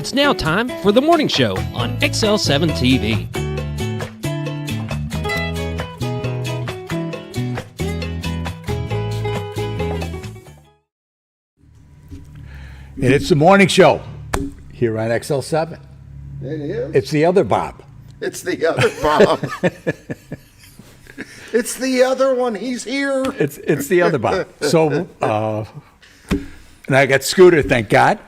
It's now time for the morning show on XL7-TV. And it's the morning show here on XL7. It is. It's the other Bob. It's the other Bob. It's the other one. He's here. It's the other Bob. So, and I got Scooter, thank God.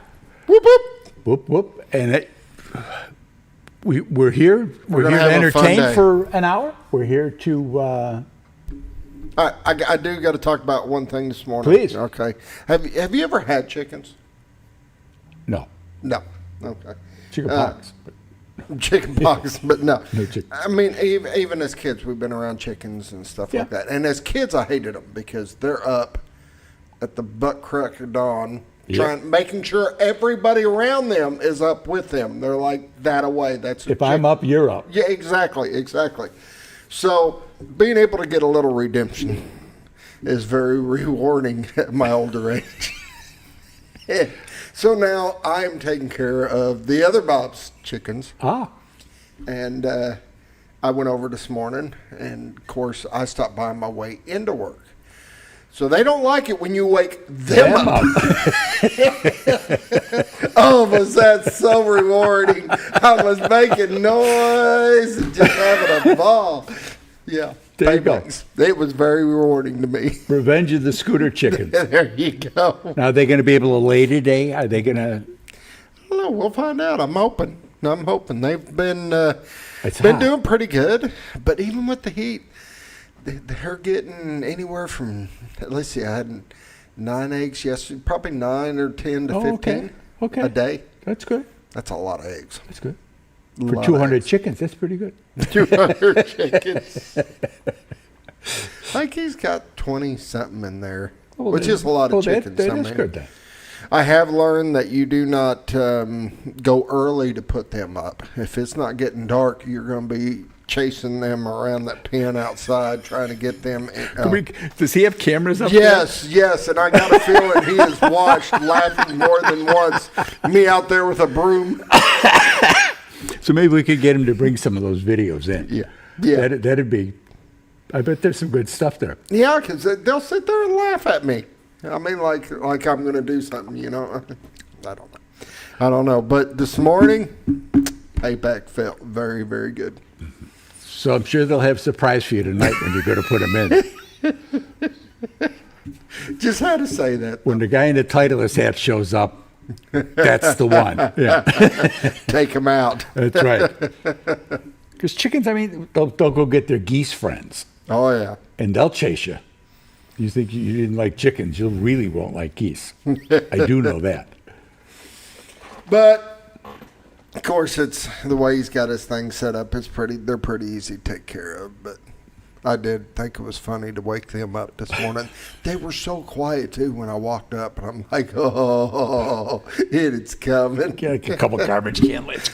Whoop, whoop. Whoop, whoop. And we're here. We're here to have a fun entertain day. for an hour. We're here to... I do got to talk about one thing this morning. Please. Okay. Have you ever had chickens? No. No. Okay. Chicken pox. Chicken pox, but no. No chickens. I mean, even as kids, we've been around chickens and stuff like that. And as kids, I hated them because they're up at the butt crack of dawn, making sure everybody around them is up with them. They're like that away. That's If I'm up, you're up. Yeah, exactly. So being able to get a little redemption is very rewarding at my older age. So now I'm taking care of the other Bob's chickens. And I went over this morning, and of course I stopped by on my way into work. So they don't like it when you wake them up. Oh, was that so rewarding. I was making noise and just having a ball. Yeah. There you go. It was very rewarding to me. Revenge of the Scooter chickens. There you go. Now, are they going to be able to lay today? Are they going to... I don't know. We'll find out. I'm hoping. They've been hot. doing pretty good. But even with the heat, they're getting anywhere from, let's see, I had 9 eggs yesterday, probably 9 or 10 to 15 a day. That's good. That's a lot of eggs. That's good. For 200 chickens, that's pretty good. 200 chickens. I think he's got 20-something in there, which is a lot of chickens. That is good then. I have learned that you do not go early to put them up. If it's not getting dark, you're going to be chasing them around that pen outside trying to get them. Does he have cameras up there? Yes, and I got a feeling he has watched laughing more than once. Me out there with a broom. So maybe we could get him to bring some of those videos in. Yeah. That'd be, I bet there's some good stuff there. Yeah, because they'll sit there and laugh at me. I mean, like I'm going to do something, you know. I don't know. But this morning, payback felt very, very good. So I'm sure they'll have a surprise for you tonight when you go to put them in. Just had to say that. When the guy in the Titleist hat shows up, that's the one. Yeah. Take him out. That's right. Because chickens, I mean, they'll go get their geese friends. Oh, yeah. And they'll chase you. You think you didn't like chickens, you really won't like geese. I do know that. But, of course, it's the way he's got his thing set up. They're pretty easy to take care of. But I did think it was funny to wake them up this morning. They were so quiet, too, when I walked up. And I'm like, oh, it's coming. Get a couple garbage can lids.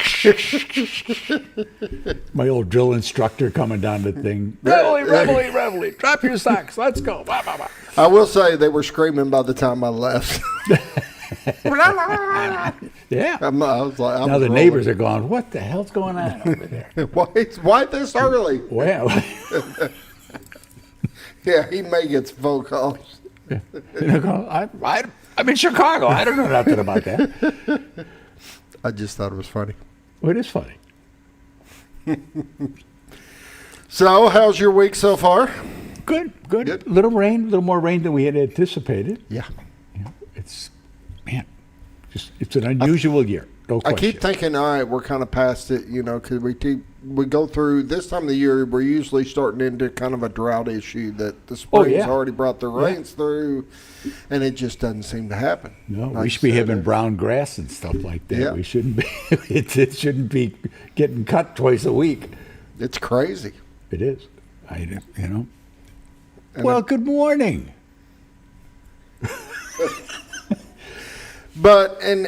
My old drill instructor coming down the thing. Reveille. Drop your socks. Let's go. Blah, blah, blah. I will say they were screaming by the time I left. Yeah. I was like, now the neighbors are going, what the hell's going on over there? Why this early? Well. Yeah, he may get some phone calls. I'm in Chicago. I don't know nothing about that. I just thought it was funny. Well, it is funny. So, how's your week so far? Good. Little more rain than we had anticipated. Yeah. It's an unusual year. No question. I keep thinking, all right, we're kind of past it, you know, because we go through this time of the year. We're usually starting into kind of a drought issue that the spring's already brought the rains through, and it just doesn't seem to happen. No, we should be having brown grass and stuff like that. Yeah. We shouldn't be. It shouldn't be getting cut twice a week. It's crazy. It is. Well, good morning. But and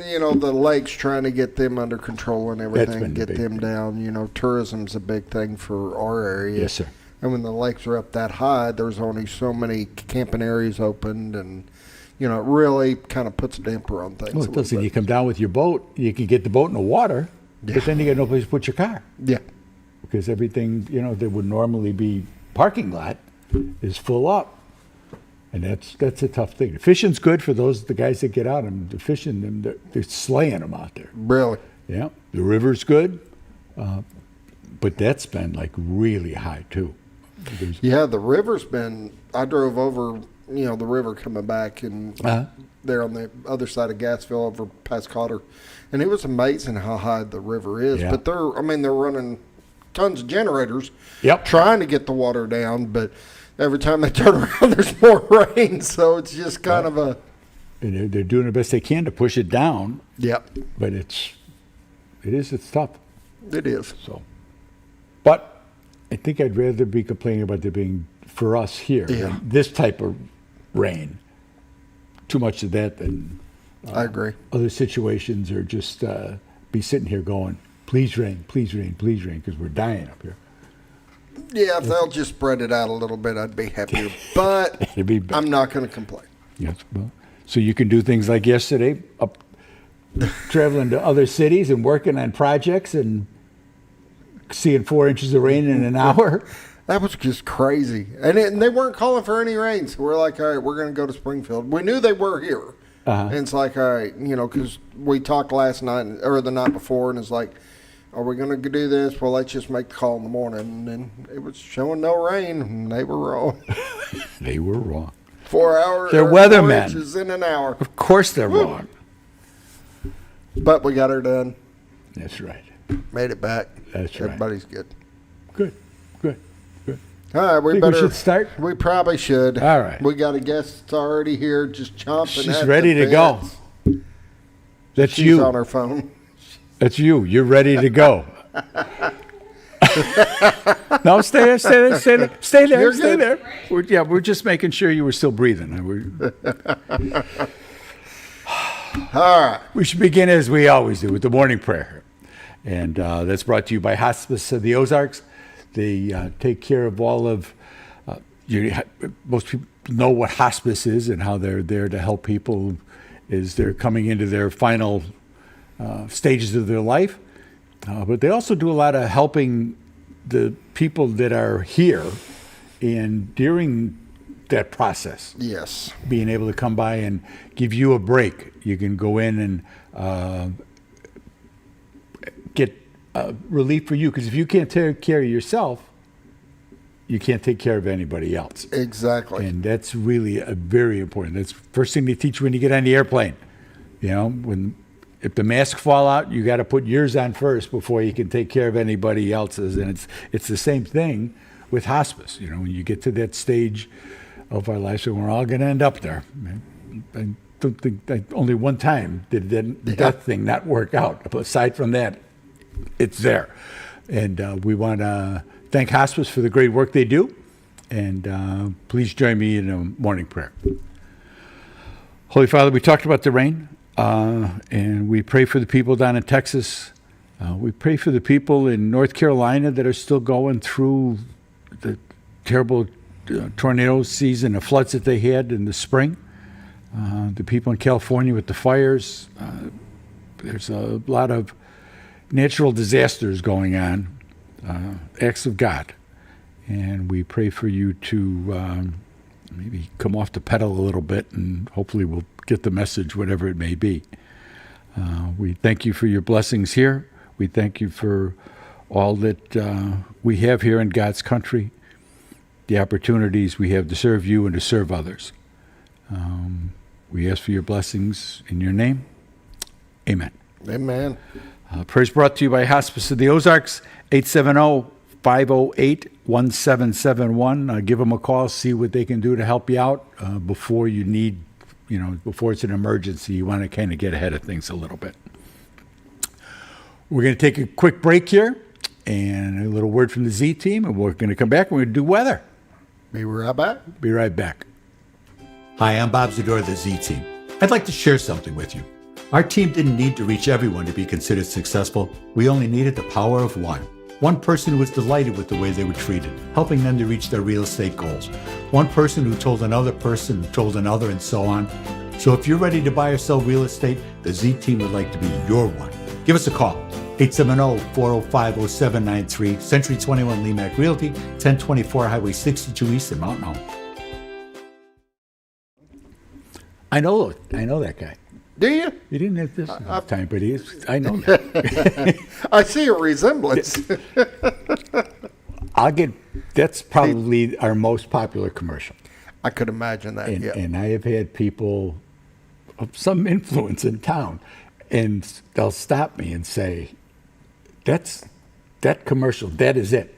you know, the lakes, trying to get them under control and everything, get them down. You know, tourism's a big thing for our area. Yes, sir. And when the lakes are up that high, there's only so many camping areas opened, and it really kind of puts a damper on things. Well, a it little doesn't. bit. You come down with your boat, you can get the boat in the water, but then you got no place to put your car. Yeah. Because everything, that would normally be parking lot is full up. And that's a tough thing. Fishing's good for the guys that get out and they're fishing them. They're slaying them out there. Really? Yeah. The river's good, but that's been like really high too. Yeah, the river's been. I drove over, the river coming back and there on the other side of Gassville over past Cotter, and it was amazing how high the river is. Yeah. But they're running tons of generators, Yep. trying to get the water down, but every time they turn around, there's more rain, so it's just kind of a. And they're doing the best they can to push it down. Yep. But it's tough. It is. So, but I think I'd rather be complaining about there being for us here than this type of rain. Too much of that than I agree. other situations, or just be sitting here going, please rain, please rain, please rain, because we're dying up here. Yeah, if they'll just spread it out a little bit, I'd be happier. But It'd be better. I'm not going to complain. Yes, well, so you can do things like yesterday, up traveling to other cities and working on projects and seeing 4 inches of rain in an hour. That was just crazy. And they weren't calling for any rain. So we're like, all right, we're going to go to Springfield. We knew they were here. And it's like, all right, because we talked last night or the night before, and it's like, are we going to do this? Well, let's just make the call in the morning. And then it was showing no rain, and they were wrong. They were wrong. 4 hours. They're 4 weathermen. inches in an hour. Of course they're wrong. But we got her done. That's right. Made it back. That's right. Everybody's good. Good, good, good. All right, we Think better. we should start? We probably should. All right. We got a guest that's already here, just chomping. She's at ready the to go. bits. That's She's you. on her phone. That's you. You're ready to go. No, stay there, stay there, stay there, stay there, You're stay good. there. We're just making sure you were still breathing. All right. We should begin as we always do with the morning prayer. And that's brought to you by Hospice of the Ozarks. They take care of all of, most people know what hospice is and how they're there to help people as they're coming into their final stages of their life. But they also do a lot of helping the people that are here and during that process. Yes. Being able to come by and give you a break. You can go in and get relief for you, because if you can't take care of yourself, you can't take care of anybody else. Exactly. And that's really a very important. That's the first thing they teach you when you get on the airplane. If the masks fall out, you got to put yours on first before you can take care of anybody else's. And it's the same thing with hospice. When you get to that stage of our lives, and we're all going to end up there. I don't think that only one time did that thing not work out. But aside from that, it's there. And we want to thank Hospice for the great work they do. And please join me in a morning prayer. Holy Father, we talked about the rain, and we pray for the people down in Texas. We pray for the people in North Carolina that are still going through the terrible tornado season, the floods that they had in the spring. The people in California with the fires. There's a lot of natural disasters going on, acts of God. And we pray for you to maybe come off the pedal a little bit, and hopefully we'll get the message, whatever it may be. We thank you for your blessings here. We thank you for all that we have here in God's country, the opportunities we have to serve you and to serve others. We ask for your blessings in your name. Amen. Amen. Prayers brought to you by Hospice of the Ozarks, 870-508-1771. Give them a call, see what they can do to help you out before you need, before it's an emergency. You want to kind of get ahead of things a little bit. We're going to take a quick break here and a little word from the Z team, and we're going to come back and we're going to do weather. Be right back. Be right back. Hi, I'm Bob Zador of the Z Team. I'd like to share something with you. Our team didn't need to reach everyone to be considered successful. We only needed the power of one. One person who was delighted with the way they were treated, helping them to reach their real estate goals. One person who told another person, who told another, and so on. So if you're ready to buy or sell real estate, the Z Team would like to be your one. Give us a call. 870-405-0793, Century 21 Lemac Realty, 1024 Highway 62 East in Mountain Home. I know that guy. Do you? He didn't have this time, but he is. I know that. I see a resemblance. That's probably our most popular commercial. I could imagine that. And, Yeah. and I have had people of some influence in town, and they'll stop me and say, that commercial, that is it.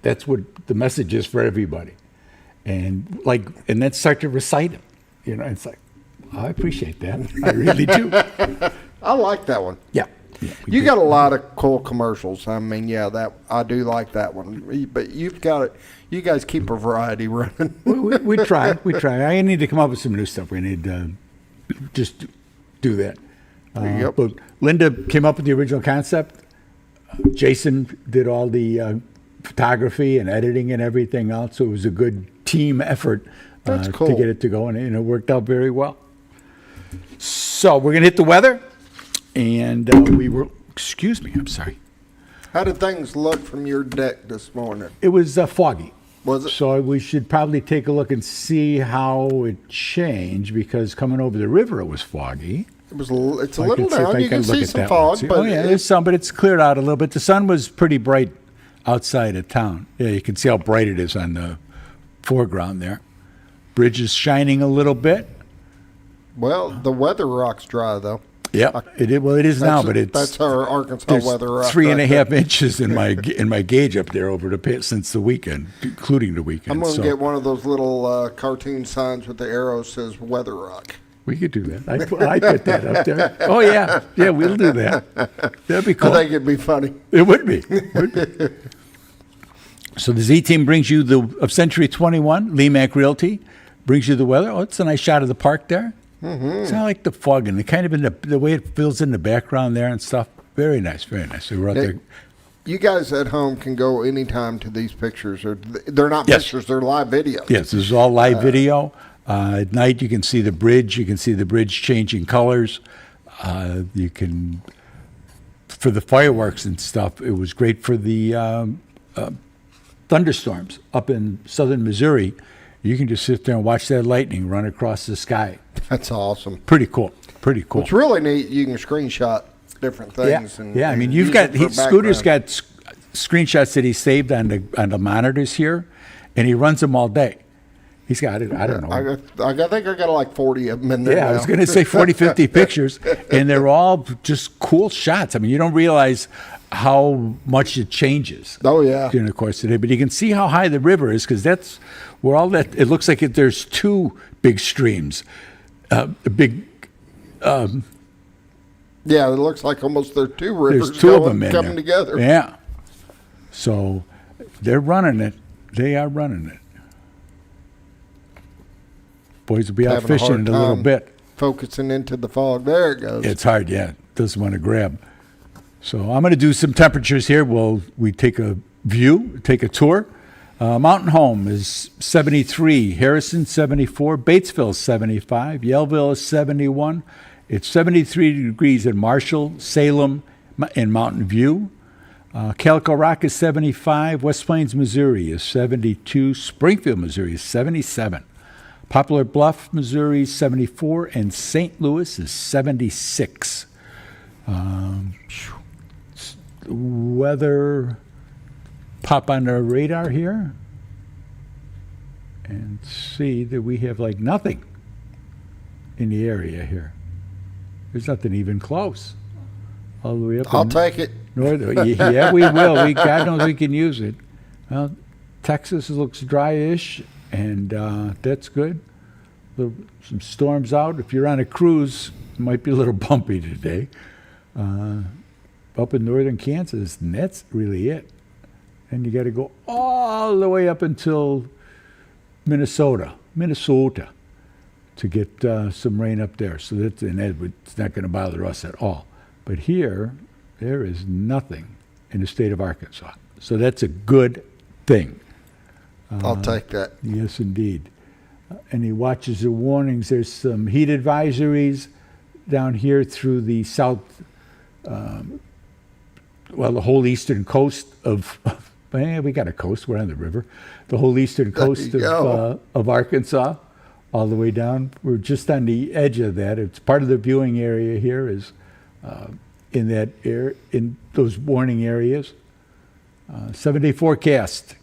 That's what the message is for everybody. And then start to recite it. It's like, I appreciate that. I really do. I like that one. Yeah. You got a lot of cool commercials. I mean, that I do like that one. But you've got it. You guys keep a variety running. we try. I need to come up with some new stuff. We need to just do that. Yep. But Linda came up with the original concept. Jason did all the photography and editing and everything else. So it was a good team effort That's cool. to get it to go, and it worked out very well. So we're going to hit the weather. And excuse me, I'm sorry. How did things look from your deck this morning? It was foggy. Was it? So we should probably take a look and see how it changed, because coming over the river it was foggy. It's a little can see if down. I You can can look see at some that one. fog, See- but oh yeah, there's some, but it's cleared out a little bit. The sun was pretty bright outside of town. Yeah, you can see how bright it is on the foreground there. Bridge is shining a little bit. well, the weather rock's dry though. Yeah, it is now, but that's our Arkansas there's weather rock. 3.5 inches in my gauge up there since the weekend, including the weekend. I'm going to So get one of those little cartoon signs with the arrow says weather rock. we could do that. I put that up there. Oh yeah, we'll do that. That'd be cool. I think it'd be funny. It would be. So the Z Team brings you of Century 21, Lemac Realty, brings you the weather. Oh, it's a nice shot of the park there. Mm-hmm. It's not like the fog and kind of in the way it fills in the background there and stuff. Very nice, very nice. So we're out there. You guys at home can go anytime to these pictures. They're not Yes. pictures, they're live video. Yes, this is all live video. At night you can see the bridge. You can see the bridge changing colors. You can, for the fireworks and stuff, it was great for the thunderstorms up in southern Missouri. You can just sit there and watch that lightning run across the sky. That's awesome. Pretty cool. It's really neat. You can screenshot different things. I mean, you've got Scooter's got screenshots that he saved on the monitors here, and he runs them all day. He's got it. I don't know. I think I got like 40 of them in there. Yeah, now. I was going to say 40, 50 pictures, and they're all just cool shots. I mean, you don't realize how much it changes. Oh, yeah. During the course of the day, but you can see how high the river is, because that's where all that. It looks like there's two big streams, yeah, it looks like almost there are two rivers there's two of them coming together. Yeah. So they're running it. They are running it. Boys will be out Having a fishing hard in a little time bit. Focusing into the fog. There it goes. It's hard, yeah. Doesn't want to grab. So I'm going to do some temperatures here. We take a view, take a tour. Mountain Home is 73, Harrison 74, Batesville 75, Yellville is 71. It's 73 degrees in Marshall, Salem, and Mountain View. Calico Rock is 75, West Plains, Missouri is 72, Springfield, Missouri is 77. Poplar Bluff, Missouri is 74, and St. Louis is 76. Weather pop on the radar here and see that we have like nothing in the area here. There's nothing even close. All the way up. I'll take it. Northern. Yeah, we will. God knows we can use it. Well, Texas looks dry-ish, and that's good. Some storms out. If you're on a cruise, it might be a little bumpy today. Up in northern Kansas, and that's really it. And you got to go all the way up until Minnesota, to get some rain up there. So it's not going to bother us at all. But here, there is nothing in the state of Arkansas. So that's a good thing. I'll take that. Yes, indeed. any watches or warnings. There's some heat advisories down here through the south, the whole eastern coast of we got a coast, we're on the river. The whole eastern coast of Arkansas, all the way down. We're just on the edge of that. It's part of the viewing area here is in that area, in those warning areas. 7-day forecast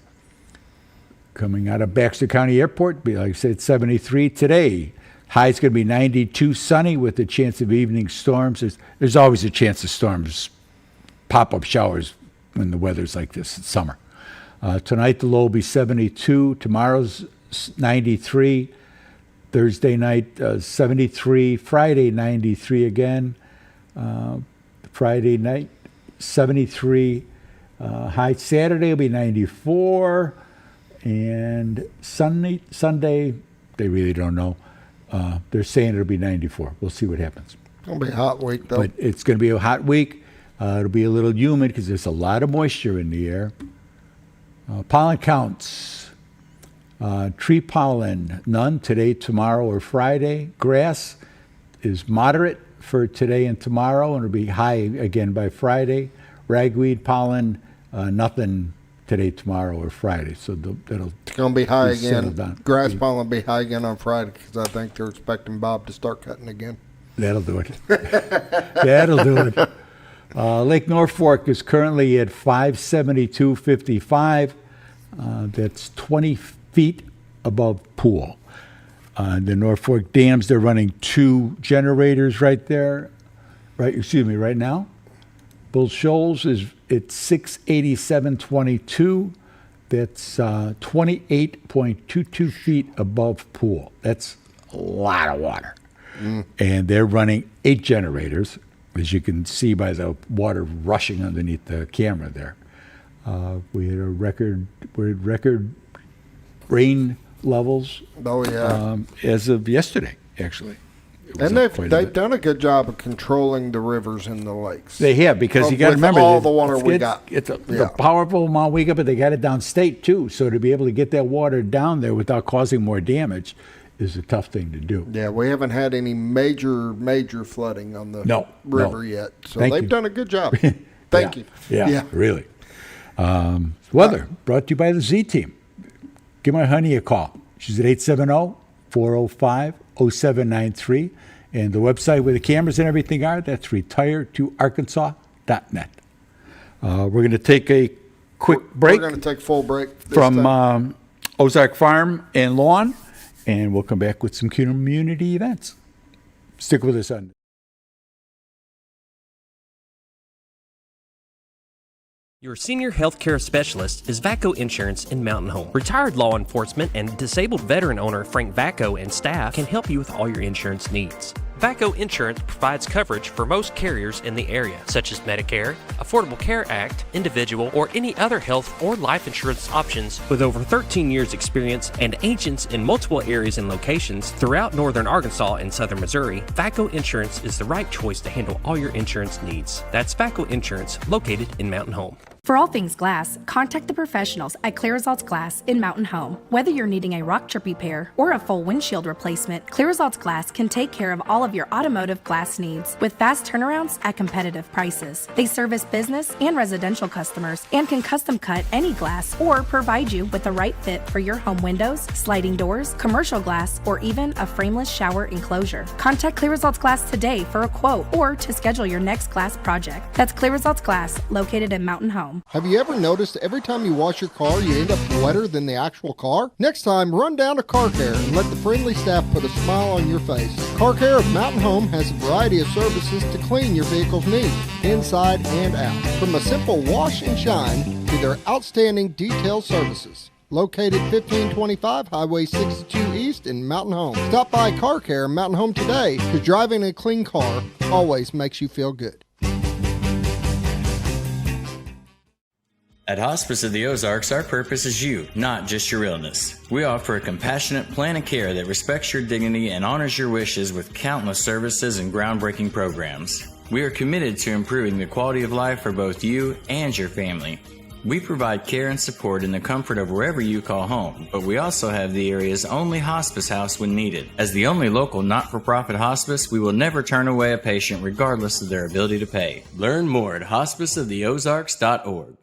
coming out of Baxter County Airport. Like I said, 73 today. High's going to be 92, sunny with a chance of evening storms. There's always a chance of storms, pop-up showers when the weather's like this. It's summer. Tonight the low will be 72. Tomorrow's 93. Thursday night 73. Friday 93 again. Friday night 73. High Saturday will be 94. And Sunday, they really don't know. They're saying it'll be 94. We'll see what happens. It's going to be a hot week, though. But it's going to be a hot week. It'll be a little humid because there's a lot of moisture in the air. Pollen counts. Tree pollen, none today, tomorrow, or Friday. Grass is moderate for today and tomorrow, and it'll be high again by Friday. Ragweed pollen, nothing today, tomorrow, or Friday. So it's going to be high again. Grass Yeah. pollen will be high again on Friday because I think they're expecting Bob to start cutting again. That'll do it. That'll do it. Lake Norfolk is currently at 572.55. That's 20 feet above pool. The Norfolk dams, they're running 2 generators right there. Right now. Bull Shoals is at 687.22. That's 28.22 feet above pool. That's a lot of water. And they're running 8 generators, as you can see by the water rushing underneath the camera there. We had record rain levels. Oh, yeah. As of yesterday, actually. And they've done a good job of controlling the rivers and the lakes. They have, because you got to remember all the water we got. It's a powerful amount we got, but they got it downstate too. So to be able to get that water down there without causing more damage is a tough thing to do. Yeah, we haven't had any major flooding on the river yet. So they've done a good job. Thank you. Yeah, really. Weather brought to you by the Z Team. Give my honey a call. She's at 870-405-0793. And the website where the cameras and everything are, that's retiretoarkansas.net. We're going to take a quick break. We're going to take a full break from Ozark Farm and Lawn, and we'll come back with some community events. Stick with us on. Your senior healthcare specialist is VACO Insurance in Mountain Home. Retired law enforcement and disabled veteran owner Frank VACO and staff can help you with all your insurance needs. VACO Insurance provides coverage for most carriers in the area, such as Medicare, Affordable Care Act, individual, or any other health or life insurance options. With over 13 years experience and agents in multiple areas and locations throughout northern Arkansas and southern Missouri, VACO Insurance is the right choice to handle all your insurance needs. That's VACO Insurance, located in Mountain Home. For all things glass, contact the professionals at Clear Results Glass in Mountain Home. Whether you're needing a rock chip repair or a full windshield replacement, Clear Results Glass can take care of all of your automotive glass needs with fast turnarounds at competitive prices. They service business and residential customers and can custom cut any glass or provide you with the right fit for your home windows, sliding doors, commercial glass, or even a frameless shower enclosure. Contact Clear Results Glass today for a quote or to schedule your next glass project. That's Clear Results Glass, located in Mountain Home. Have you ever noticed every time you wash your car, you end up wetter than the actual car? Next time, run down to Car Care and let the friendly staff put a smile on your face. Car Care of Mountain Home has a variety of services to clean your vehicle's needs, inside and out. From a simple wash and shine to their outstanding detailed services. Located 1525 Highway 62 East in Mountain Home. Stop by Car Care Mountain Home today, because driving a clean car always makes you feel good. At Hospice of the Ozarks, our purpose is you, not just your illness. We offer a compassionate plan of care that respects your dignity and honors your wishes with countless services and groundbreaking programs. We are committed to improving the quality of life for both you and your family. We provide care and support in the comfort of wherever you call home, but we also have the area's only hospice house when needed. As the only local not-for-profit hospice, we will never turn away a patient regardless of their ability to pay. Learn more at hospiceoftheozarks.org.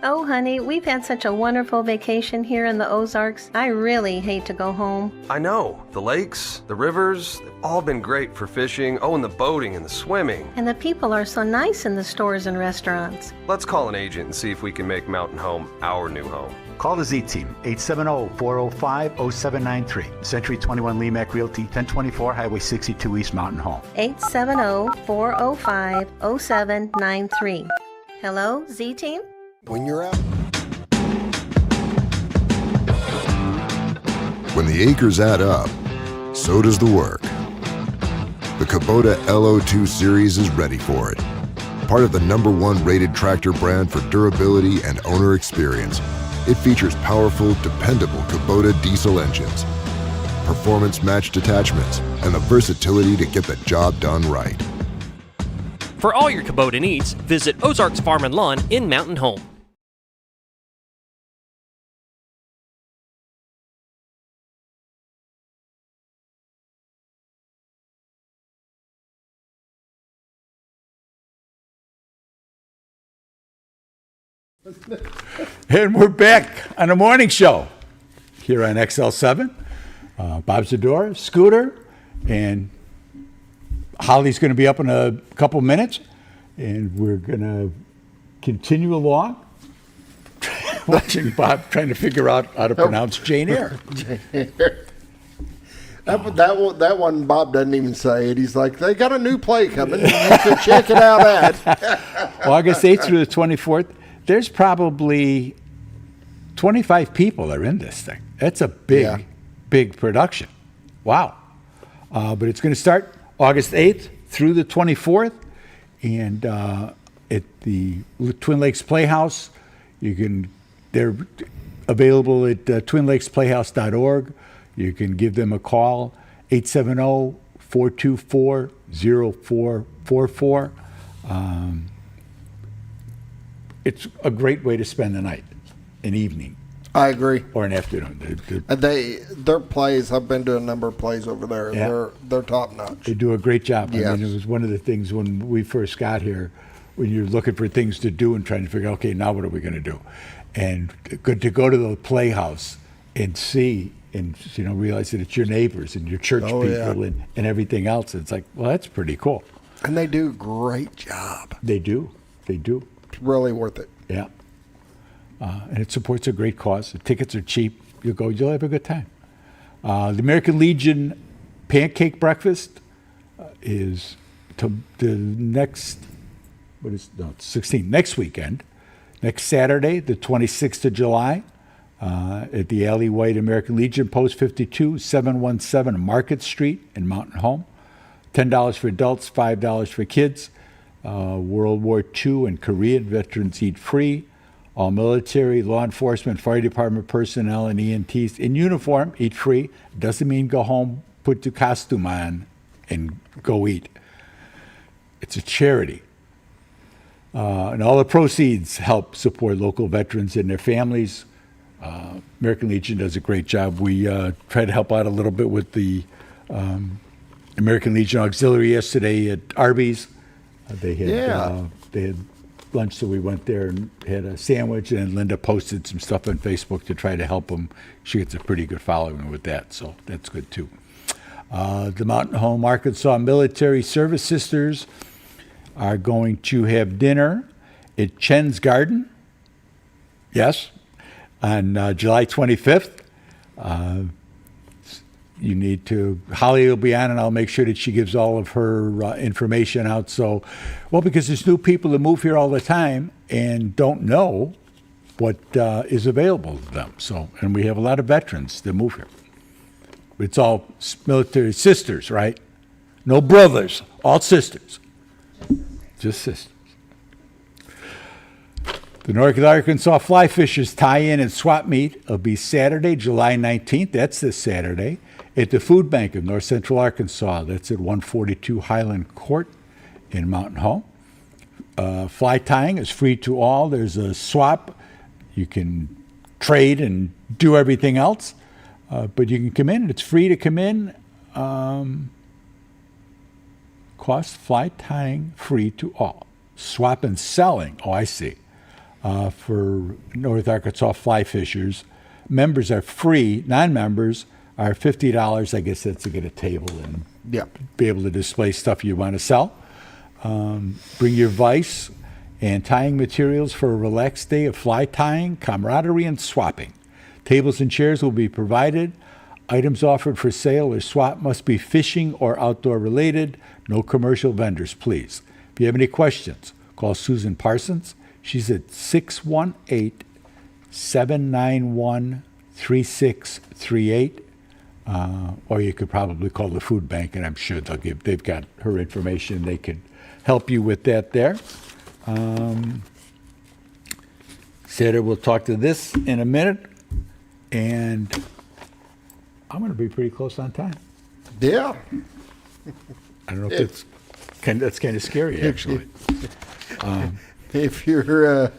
Oh, honey, we've had such a wonderful vacation here in the Ozarks. I really hate to go home. I know. The lakes, the rivers, they've all been great for fishing. Oh, and the boating and the swimming. And the people are so nice in the stores and restaurants. Let's call an agent and see if we can make Mountain Home our new home. Call the Z-Team, 870-405-0793. Century 21 Lemac Realty, 1024 Highway 62 East, Mountain Home. 870-405-0793. Hello, Z-Team? When you're out. When the acres add up, so does the work. The Kubota LO2 Series is ready for it. Part of the #1 rated tractor brand for durability and owner experience, it features powerful, dependable Kubota diesel engines, performance-matched attachments, and the versatility to get the job done right. For all your Kubota needs, visit Ozarks Farm and Lawn in Mountain Home. And we're back on the morning show here on XL7. Bob Zadora, Scooter, and Hollie's going to be up in a couple minutes, and we're going to continue along. Watching Bob trying to figure out how to pronounce Jane Eyre. That one, Bob doesn't even say it. He's like, they got a new play coming. You can check it out at. August 8th through the 24th. There's probably 25 people that are in this thing. That's a big production. Wow. But it's going to start August 8th through the 24th. And at the Twin Lakes Playhouse, they're available at twinlakesplayhouse.org. You can give them a call, 870-424-0444. It's a great way to spend the night, an evening. I agree. Or an afternoon. Their plays, I've been to a number of plays over there. Yeah. They're top notch. They do a great job. Yes. I mean, it was one of the things when we first got here, when you're looking for things to do and trying to figure out, okay, now what are we going to do? And good to go to the Playhouse and see and realize that it's your neighbors and your church people and everything else. It's like, well, that's pretty cool. And they do a great job. They do. It's really worth it. Yeah. And it supports a great cause. The tickets are cheap. You'll have a good time. The American Legion Pancake Breakfast is next 16th, next weekend. Next Saturday, the 26th of July, at the Alley White American Legion, Post 52, 717 Market Street in Mountain Home. $10 for adults, $5 for kids. World War II and Korean veterans eat free. All military, law enforcement, fire department personnel, and EMTs in uniform eat free. Doesn't mean go home, put your costume on, and go eat. It's a charity. And all the proceeds help support local veterans and their families. American Legion does a great job. We try to help out a little bit with the American Legion Auxiliary yesterday at Arby's. They had lunch, so we went there and had a sandwich, and Linda posted some stuff on Facebook to try to help them. She gets a pretty good following with that, so that's good too. The Mountain Home Arkansas Military Service Sisters are going to have dinner at Chen's Garden, yes, on July 25th. You need to, Hollie will be on, and I'll make sure that she gives all of her information out. Because there's new people that move here all the time and don't know what is available to them. And we have a lot of veterans that move here. It's all military sisters, right? No brothers, all sisters. Just sisters. The North Arkansas Fly Fishers Tie-In and Swap Meet will be Saturday, July 19th. That's this Saturday. At the Food Bank of North Central Arkansas. That's at 142 Highland Court in Mountain Home. Fly tying is free to all. There's a swap You can trade and do everything else, but you can come in. It's free to come in. Cost fly tying free to all. Swap and selling. Oh, I see. For North Arkansas fly fishers, members are free. Non-members are $50. I guess that's to get a table and be able to display stuff you want to sell. Bring your vise and tying materials for a relaxed day of fly tying, camaraderie, and swapping. Tables and chairs will be provided. Items offered for sale or swap must be fishing or outdoor related. No commercial vendors, please. If you have any questions, call Susan Parsons. She's at 618-791-3638. Or you could probably call the food bank, and I'm sure they've got her information. They can help you with that there. Sarah, we'll talk to this in a minute, and I'm going to be pretty close on time. Yeah. I don't know if that's kind of scary, actually. If you're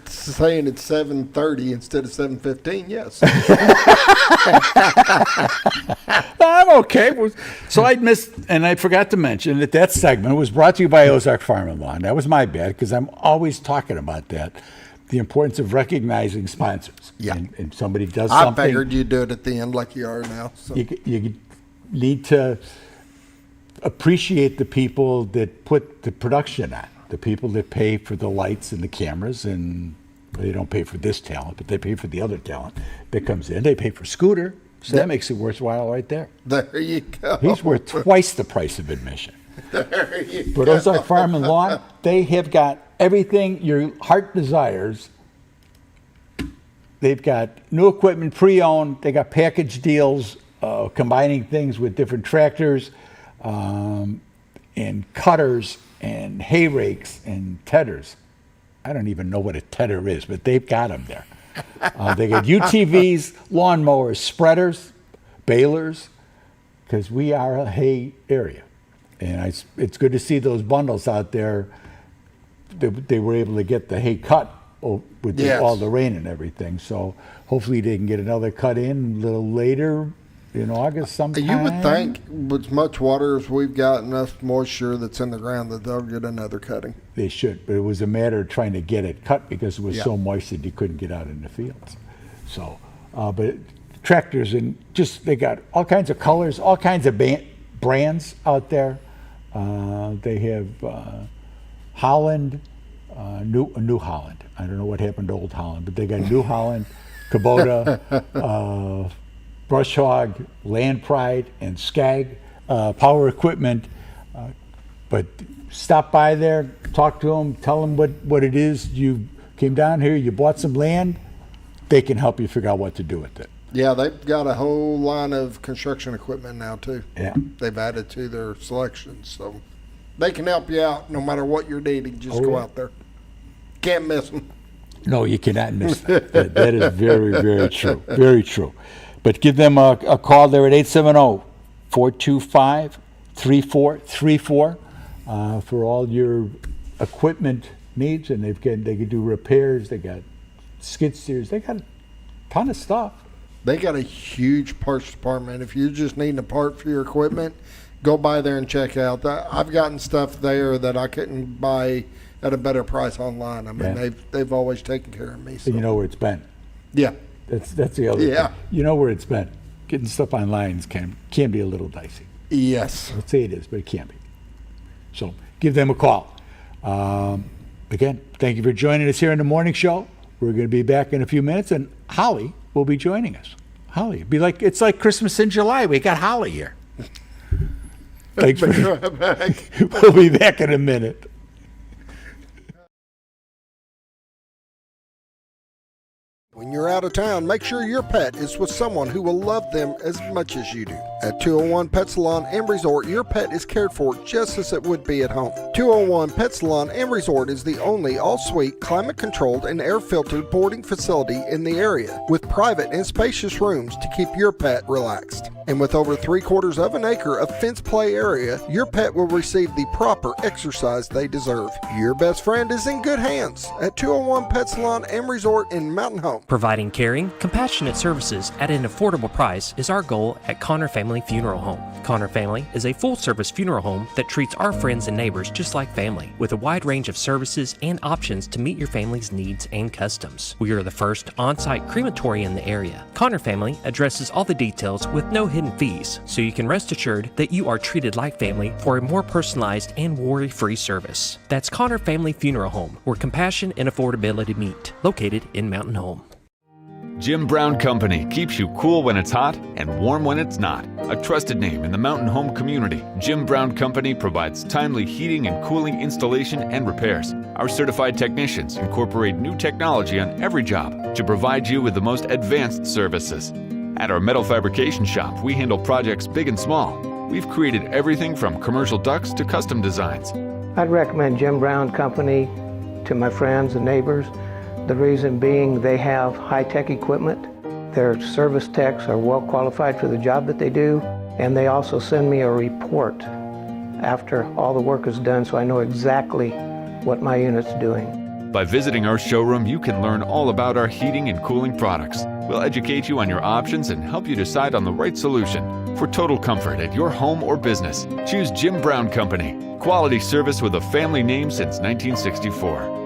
saying it's 7:30 instead of 7:15, yes. I'm okay. So I missed, and I forgot to mention that segment was brought to you by Ozark Farm and Lawn. That was my bad, because I'm always talking about that. The importance of recognizing sponsors. Yeah. And somebody does something. I figured you'd do it at the end like you are now. So. You need to appreciate the people that put the production on, the people that pay for the lights and the cameras, and they don't pay for this talent, but they pay for the other talent that comes in. They pay for Scooter, so that makes it worthwhile right there. There you go. He's worth twice the price of admission. There you go. But Ozark Farm and Lawn, they have got everything your heart desires. They've got new equipment pre-owned. They got package deals, combining things with different tractors, and cutters and hay rakes and tedders. I don't even know what a tedder is, but they've got them there. They got UTVs, lawnmowers, spreaders, balers, because we are a hay area. And it's good to see those bundles out there. They were able to get the hay cut with all the rain and everything. So hopefully they can get another cut in a little later in August sometime. You would think with as much water as we've got, enough moisture that's in the ground, that they'll get another cutting. They should, but it was a matter of trying to get it cut because it was so moist that you couldn't get out in the fields. So, but tractors and they got all kinds of colors, all kinds of brands out there. They have Holland, New Holland. I don't know what happened to Old Holland, but they got New Holland, Kubota, Brush Hog, Land Pride, and Skag Power Equipment. But stop by there, talk to them, tell them what it is. You came down here, you bought some land. They can help you figure out what to do with it. Yeah, they've got a whole line of construction equipment now, too. Yeah. They've added to their selections. So they can help you out no matter what you're needing. Just go out there. Can't miss them. No, you cannot miss that. That is very, very true. Very true. But give them a call there at 870-425-3434 for all your equipment needs. And they can do repairs. They got skid steers. They got a ton of stuff. They got a huge parts department. If you're just needing a part for your equipment, go by there and check out. I've gotten stuff there that I couldn't buy at a better price online. I mean, they've always taken care of me. So. And you know where it's been. Yeah. That's the other thing. You know where it's been. Getting stuff online can be a little dicey. Yes. Let's say it is, but it can be. So give them a call. Again, thank you for joining us here on the morning show. We're going to be back in a few minutes, and Hollie will be joining us. Hollie, it's like Christmas in July. We got Hollie here. Thanks for back. We'll be back in a minute. When you're out of town, make sure your pet is with someone who will love them as much as you do. At 201 Pet Salon and Resort, your pet is cared for just as it would be at home. 201 Pet Salon and Resort is the only all-suite, climate-controlled, and air-filtered boarding facility in the area, with private and spacious rooms to keep your pet relaxed. And with over 3/4 of an acre of fenced play area, your pet will receive the proper exercise they deserve. Your best friend is in good hands at 201 Pet Salon and Resort in Mountain Home. Providing caring, compassionate services at an affordable price is our goal at Connor Family Funeral Home. Connor Family is a full-service funeral home that treats our friends and neighbors just like family, with a wide range of services and options to meet your family's needs and customs. We are the first on-site crematory in the area. Connor Family addresses all the details with no hidden fees, so you can rest assured that you are treated like family for a more personalized and worry-free service. That's Connor Family Funeral Home, where compassion and affordability meet, located in Mountain Home. Jim Brown Company keeps you cool when it's hot and warm when it's not. A trusted name in the mountain home community, Jim Brown Company provides timely heating and cooling installation and repairs. Our certified technicians incorporate new technology on every job to provide you with the most advanced services. At our metal fabrication shop, we handle projects big and small. We've created everything from commercial ducts to custom designs. I'd recommend Jim Brown Company to my friends and neighbors. The reason being they have high-tech equipment. Their service techs are well qualified for the job that they do, and they also send me a report after all the work is done so I know exactly what my unit's doing. By visiting our showroom, you can learn all about our heating and cooling products. We'll educate you on your options and help you decide on the right solution. For total comfort at your home or business, choose Jim Brown Company. Quality service with a family name since 1964.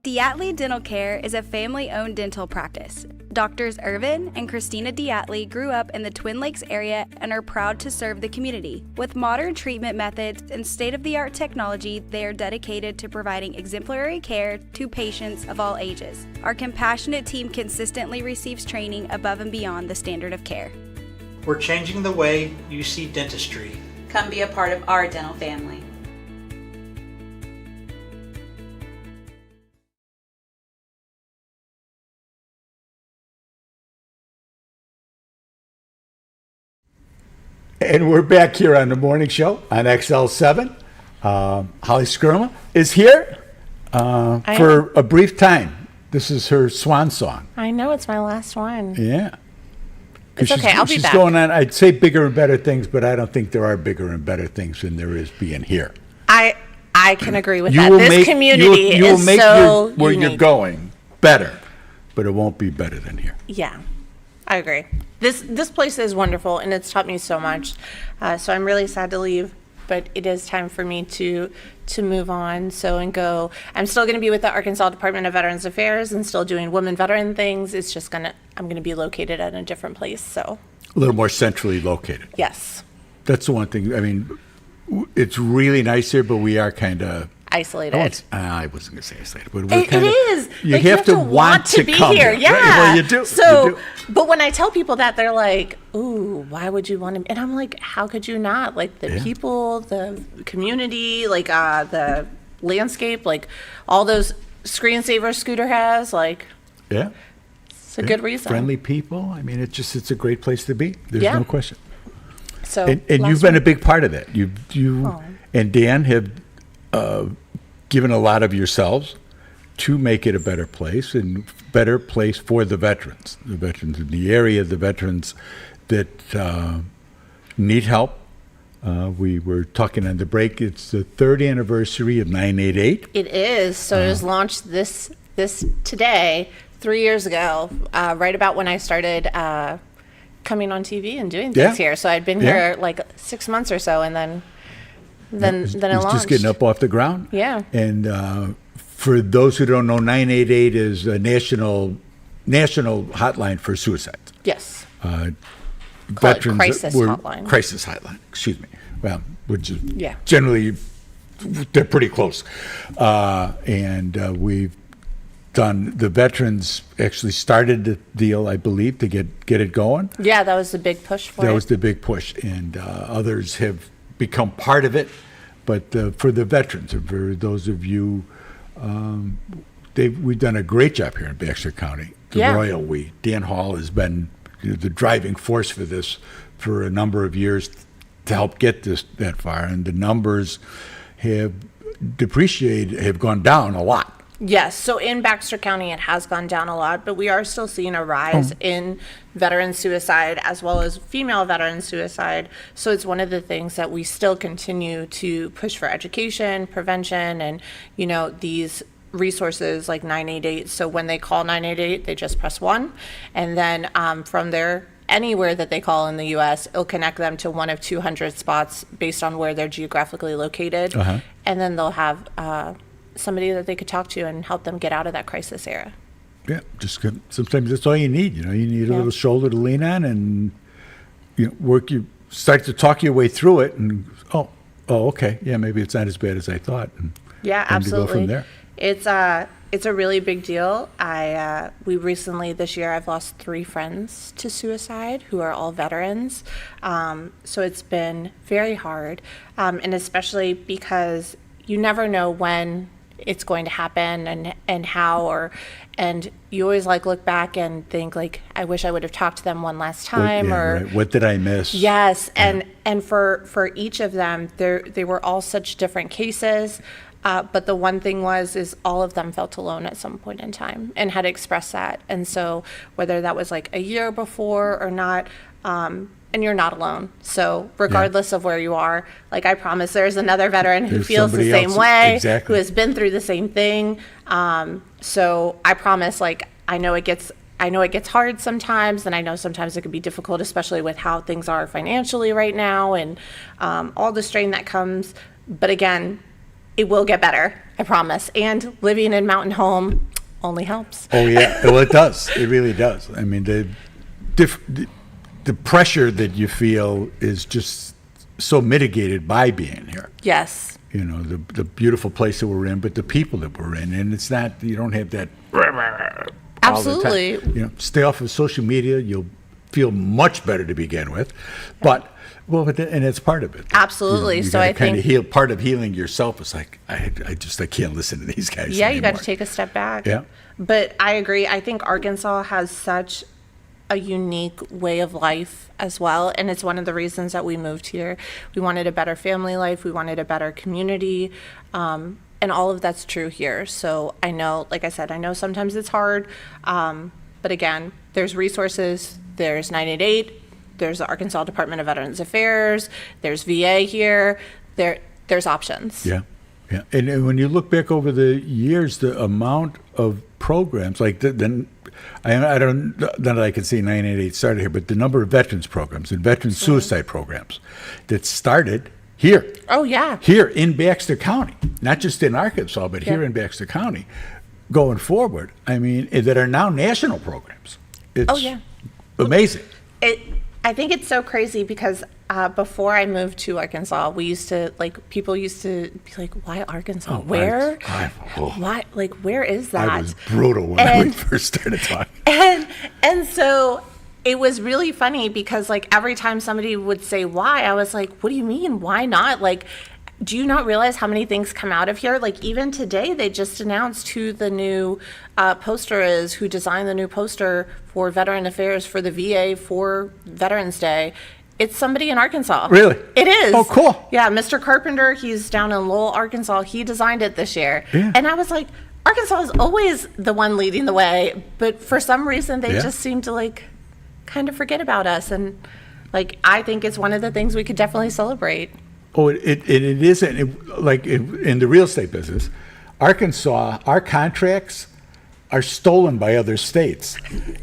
Diatley Dental Care is a family-owned dental practice. Doctors Irvin and Christina Diatley grew up in the Twin Lakes area and are proud to serve the community. With modern treatment methods and state-of-the-art technology, they are dedicated to providing exemplary care to patients of all ages. Our compassionate team consistently receives training above and beyond the standard of care. We're changing the way you see dentistry. Come be a part of our dental family. And we're back here on the morning show on XL7. Hollie Scoma is here for a brief time. This is her swan song. I know, it's my last one. Yeah. It's okay, I'll be she's back. Going on, I'd say bigger and better things, but I don't think there are bigger and better things than there is being here. I can agree with that. This community you will is make so where unique. you're going better, but it won't be better than here. Yeah, I agree. This place is wonderful, and it's taught me so much. So I'm really sad to leave, but it is time for me to move on. And go. I'm still going to be with the Arkansas Department of Veterans Affairs and still doing women veteran things. It's just I'm going to be located at a different place. So A little more centrally located. yes, That's the one thing. I mean, it's really nice here, but we are kind of isolated. I wasn't going to say isolated, but we're It kind of. is. You Like, have to want to be come here. Yeah. Right? Well, you do. So, You do. but when I tell people that, they're like, "Ooh, why would you want to?" And I'm like, "How could you not? Like the people, the community, like the landscape, like all those screensavers Scooter has, like." Yeah. It's a good reason. Friendly people. I mean, it's a great place to be. There's Yeah. no question. So And last you've been one. a big part of that. You Oh. and Dan have given a lot of yourselves to make it a better place and better place for the veterans in the area, the veterans that need help. We were talking on the break. It's the 3rd anniversary of 988. It is. So it was launched this today, 3 years ago, right about when I started coming on TV and doing things here. So I'd been here like 6 months or so, and then it launched. Just getting up off the ground. Yeah. And for those who don't know, 988 is a national hotline for suicide. Yes. Call it crisis hotline. Crisis hotline, excuse me. Well, which is Yeah. generally, they're pretty close. And we've done, the veterans actually started the deal, I believe, to get it going. Yeah, that was the big push for it. That was the big push, and others have become part of it. But for the veterans, and for those of you we've done a great job here in Baxter County. The Yeah. Royal we. Dan Hall has been the driving force for this for a number of years to help get this that far, and the numbers have gone down a lot. Yes, so in Baxter County, it has gone down a lot, but we are still seeing a rise in veteran suicide as well as female veteran suicide. So it's one of the things that we still continue to push for education, prevention, and, you know, these resources like 988. So when they call 988, they just press 1. And then from there, anywhere that they call in the U.S., it'll connect them to one of 200 spots based on where they're geographically located. And then they'll have somebody that they could talk to and help them get out of that crisis era. Yeah, sometimes that's all you need. You need a little shoulder to lean on, and start to talk your way through it, and okay, yeah, maybe it's not as bad as I thought. And Yeah, to absolutely. go from there. It's a really big deal. We recently this year I've lost 3 friends to suicide who are all veterans. So it's been very hard, and especially because you never know when it's going to happen and how, and you always look back and think I wish I would have talked to them one last time, What did I miss? Yes, and for each of them, they were all such different cases. But the one thing is all of them felt alone at some point in time and had expressed that. And so whether that was a year before or not, and you're not alone. So regardless of where you are, I promise there's another veteran who feels the same way, who has been through the same thing. So I promise, I know it gets hard sometimes, and I know sometimes it can be difficult, especially with how things are financially right now and all the strain that comes. But again, it will get better, I promise. And living in Mountain Home only helps. Oh yeah, well it does. It really does. I mean, the pressure that you feel is just so mitigated by being here. Yes. The beautiful place that we're in, but the people that we're in, and it's not, you don't have that. Absolutely. All the time. Stay off of social media. You'll feel much better to begin with, and it's part of it. Absolutely. You So I kind think of part of healing yourself is I can't listen to these guys. Yeah, anymore. you got to take a step back. Yeah. But I agree. I think Arkansas has such a unique way of life as well, and it's one of the reasons that we moved here. We wanted a better family life. We wanted a better community, and all of that's true here. So I know, like I said, I know sometimes it's hard, but again, there's resources. There's 988. There's the Arkansas Department of Veterans Affairs. There's VA here. There's options. Yeah. And when you look back over the years, the amount of programs I don't know that I can see 988 started here, but the number of veterans programs and veteran suicide programs that started here. Oh yeah. Here in Baxter County, not just in Arkansas, but here in Baxter County, going forward. I mean, that are now national programs. It's amazing. I think it's so crazy because before I moved to Arkansas, people used to be like, "Why Arkansas? Where? Why? Where is that?" I was brutal when we first started talking. And so it was really funny because every time somebody would say why, I was like, "What do you mean? Why not? Do you not realize how many things come out of here? Even today, they just announced who the new poster is, who designed the new poster for Veteran Affairs for the VA for Veterans Day. It's somebody in Arkansas. Really? It is. Oh, cool. Yeah, Mr. Carpenter, he's down in Lowell, Arkansas. He designed it this year. Yeah. And I was like, Arkansas is always the one leading the way, but for some reason, they just seem to kind of forget about us. And I think it's one of the things we could definitely celebrate. Oh, it isn't in the real estate business. Arkansas, our contracts are stolen by other states,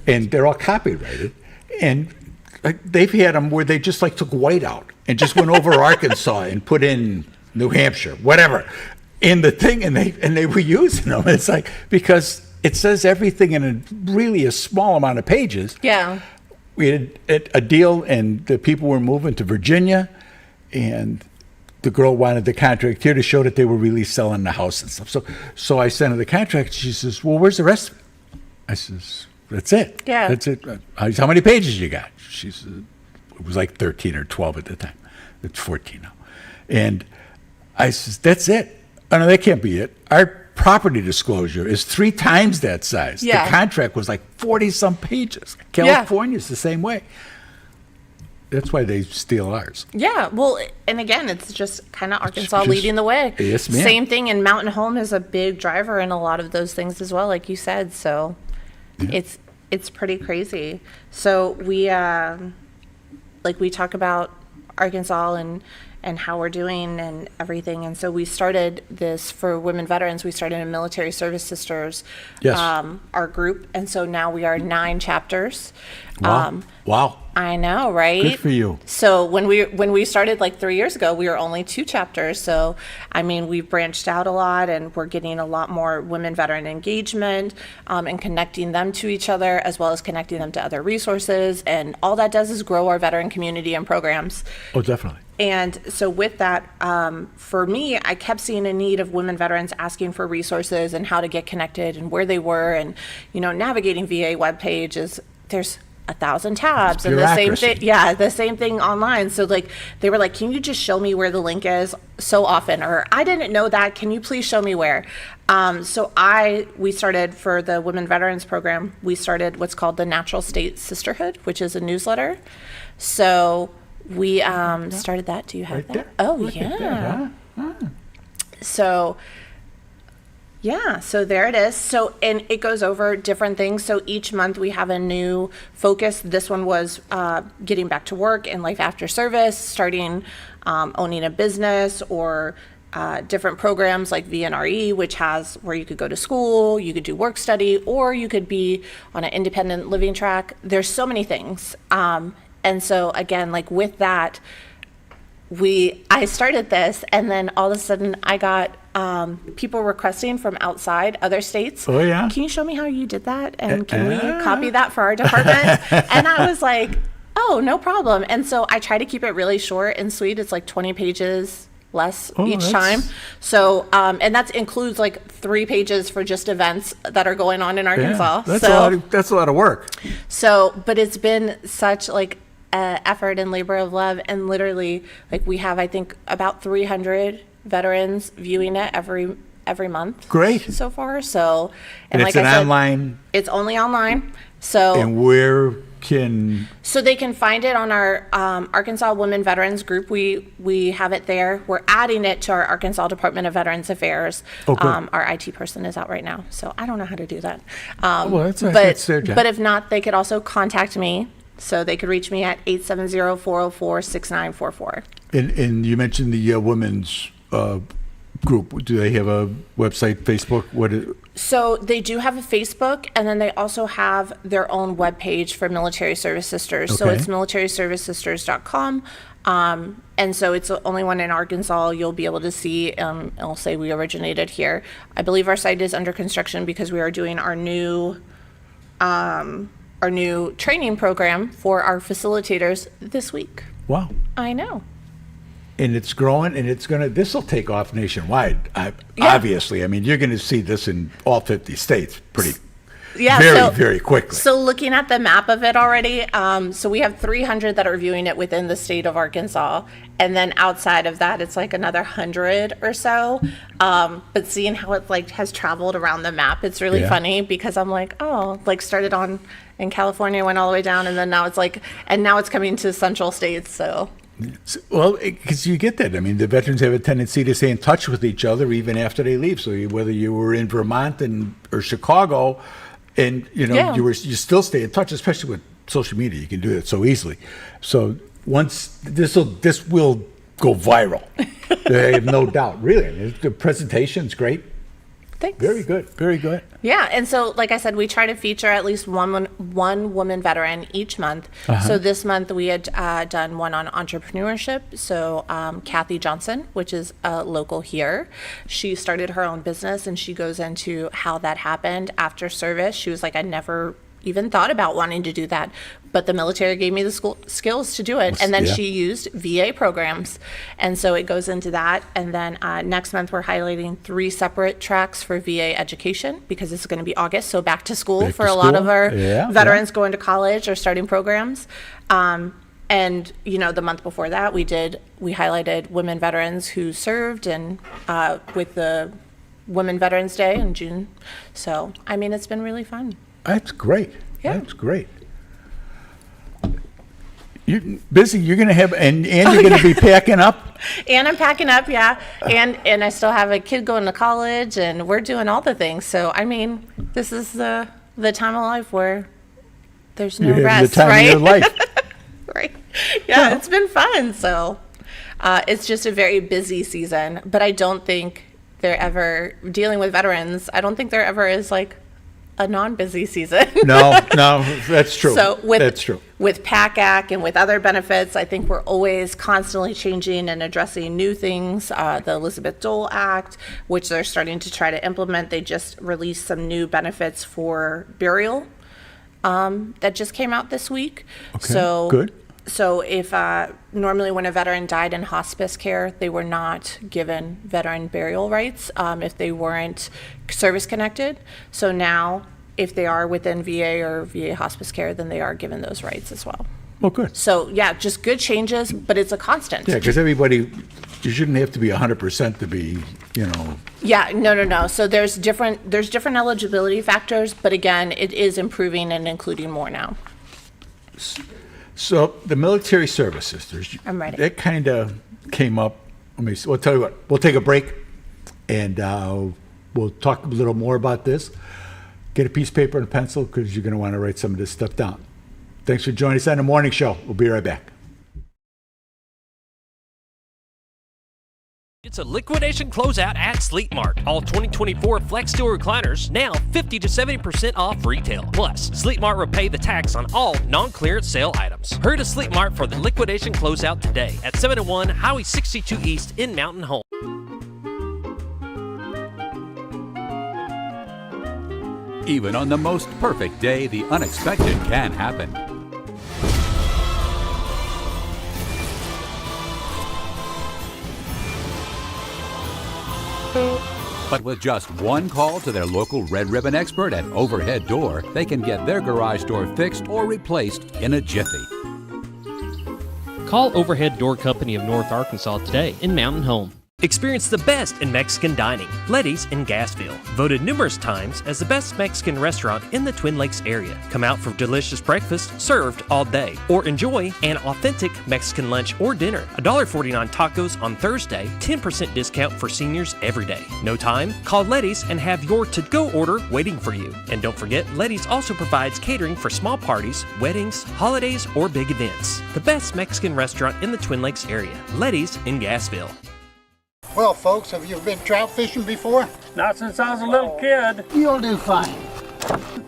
and they're all copyrighted. And they've had them where they just took white out and just went over Arkansas and put in New Hampshire, whatever, in the thing, and they were using them. It's because it says everything in a small amount of pages. Yeah. We had a deal, and the people were moving to Virginia, and the girl wanted the contract here to show that they were really selling the house and stuff. So I sent her the contract. She says, "Well, where's the rest of it?" I says, "That's it. Yeah. That's it. How many pages you got?" She said, it was 13 or 12 at the time. It's 14 now. And I says, "That's it." "Oh, no, that can't be it. Our property disclosure is 3 times that size. Yeah. The contract was like 40-some pages. California's the same way. That's why they steal ours. Yeah, well, and again, it's just kind of Arkansas just- leading the way. Yes, ma'am. Same thing, and Mountain Home is a big driver in a lot of those things as well, like you said. So it's pretty crazy. So we we talk about Arkansas and how we're doing and everything. And so we started this for women veterans. We started in Military Service Sisters, our group. And so now we are 9 chapters. Wow. Wow. I know, right? Good for you. So when we started like 3 years ago, we were only 2 chapters. So, I mean, we've branched out a lot, and we're getting a lot more women veteran engagement and connecting them to each other, as well as connecting them to other resources. And all that does is grow our veteran community and programs. Oh, definitely. And so with that, for me, I kept seeing a need of women veterans asking for resources and how to get connected and where they were. And, navigating VA webpage there's 1,000 tabs and the same thing. Yeah, the same thing online. So they were like, can you just show me where the link is so often? Or I didn't know that. Can you please show me where? So we started for the Women Veterans Program, we started what's called the Natural State Sisterhood, which is a newsletter. So we started that. Do you have that? There. Oh, Look yeah. at that, huh? So, yeah, so there it is. So, and it goes over different things. So each month we have a new focus. This one was getting back to work and life after service, starting owning a business, or different programs like VNRE, which has where you could go to school, you could do work study, or you could be on an independent living track. There's so many things. And so again, with that, I started this, and then all of a sudden I got people requesting from outside other states. Oh, yeah? Can you show me how you did that? And can we copy that for our department? And I was like, oh, no problem. And so I try to keep it really short and sweet. It's 20 pages less each time. So, and that includes 3 pages for just events that are going on in Arkansas. Yeah, So that's a lot of work. So, but it's been such effort and labor of love, and literally we have, I think, about 300 veterans viewing it every month. Great. So far. So, And it's like I said, online. It's only online. So, And where can... so they can find it on our Arkansas Women Veterans group. We have it there. We're adding it to our Arkansas Department of Veterans Affairs. Oh, good. Our IT person is out right now, so I don't know how to do that. Well, that's their job. But if not, they could also contact me. So they could reach me at 870-404-6944. And you mentioned the women's group. Do they have a website, Facebook? So they do have a Facebook, and then they also have their own webpage for Military Service Sisters. So Okay. it's militaryservicesisters.com. And so it's the only one in Arkansas. You'll be able to see, it'll say we originated here. I believe our site is under construction because we are doing our new training program for our facilitators this week. Wow. I know. And it's growing, and this will take off nationwide, obviously. I mean, you're going to see this in all 50 states very quickly. So looking at the map of it already, so we have 300 that are viewing it within the state of Arkansas. And then outside of that, it's another 100 or so. But seeing how it has traveled around the map, it's really funny because I'm started on in California, went all the way down, and then now it's coming to central states, so. Well, because you get that. I mean, the veterans have a tendency to stay in touch with each other even after they leave. So whether you were in Vermont or Chicago, and you still stay in touch, especially with social media. You can do that so easily. So once this will go viral, I have no doubt. Really, the presentation's great. Thanks. Very good. Very good. Yeah, and so like I said, we try to feature at least one woman veteran each month. So this month we had done one on entrepreneurship. So Kathy Johnson, which is a local here, she started her own business, and she goes into how that happened after service. She was like, I never even thought about wanting to do that, but the military gave me the skills to do it. And then she used VA programs. And so it goes into that. And then next month, we're highlighting 3 separate tracks for VA education because it's going to be August. So back to school for a lot of our veterans going to college or starting programs. And, the month before that, we highlighted women veterans who served and with the Women Veterans Day in June. So, I mean, it's been really fun. That's great. Yeah. That's great. You're busy. You're going to have, and you're going to be packing up. And I'm packing up, yeah. And I still have a kid going to college, and we're doing all the things. So, I mean, this is the time of life where there's no You're having rest, the time right? of your life. Right. Yeah, it's been fun. So, it's just a very busy season. But I don't think they're ever dealing with veterans. I don't think there ever is like a non-busy season. No, that's true. So that's true. With PACAC and with other benefits, I think we're always constantly changing and addressing new things. The Elizabeth Dole Act, which they're starting to try to implement, they just released some new benefits for burial that just came out this week. Okay, so good. So if normally when a veteran died in hospice care, they were not given veteran burial rights if they weren't service connected. So now if they are within VA or VA hospice care, then they are given those rights as well. Well, good. So yeah, just good changes, but it's a constant. Yeah, because everybody, you shouldn't have to be 100% to be, Yeah, no. So there's different eligibility factors, but again, it is improving and including more now. So the military services, I'm ready. That kind of came up. We'll tell you what, we'll take a break and we'll talk a little more about this. Get a piece of paper and a pencil because you're going to want to write some of this stuff down. Thanks for joining us on the morning show. We'll be right back. It's a liquidation closeout at Sleep Mart. All 2024 Flex Steel recliners now 50 to 70% off retail. Plus, Sleep Mart will pay the tax on all non-clearance sale items. Hurry to Sleep Mart for the liquidation closeout today at 701 Highway 62 East in Mountain Home. Even on the most perfect day, the unexpected can happen. But with just one call to their local Red Ribbon expert at Overhead Door, they can get their garage door fixed or replaced in a jiffy. Call Overhead Door Company of North Arkansas today in Mountain Home. Experience the best in Mexican dining. Letty's in Gassville. Voted numerous times as the best Mexican restaurant in the Twin Lakes area. Come out for delicious breakfast served all day. Or enjoy an authentic Mexican lunch or dinner. $1.49 tacos on Thursday. 10% discount for seniors every day. No time? Call Letty's and have your to-go order waiting for you. And don't forget, Letty's also provides catering for small parties, weddings, holidays, or big events. The best Mexican restaurant in the Twin Lakes area. Letty's in Gassville. Well, folks, have you been trout fishing before? Not since I was a little kid. You'll do fine.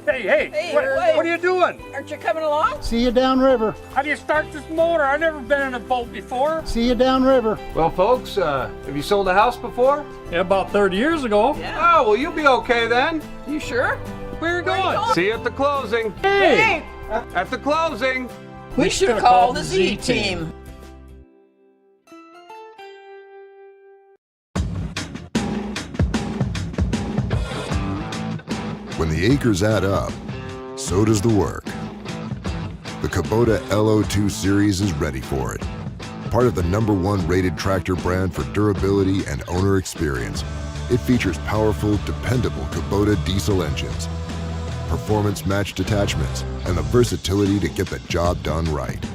Hey, what are you doing? Aren't you coming along? See you downriver. How do you start this motor? I've never been in a boat before. See you downriver. Well, folks, have you sold a house before? Yeah, about 30 years ago. Yeah. Oh, well, you'll be okay then. You sure? Where are you going? See you at the closing. Hey! At the closing. We should have called the Z-Team. When the acres add up, so does the work. The Kubota LO2 series is ready for it. Part of the #1 rated tractor brand for durability and owner experience, it features powerful, dependable Kubota diesel engines, performance-matched attachments, and the versatility to get the job done right.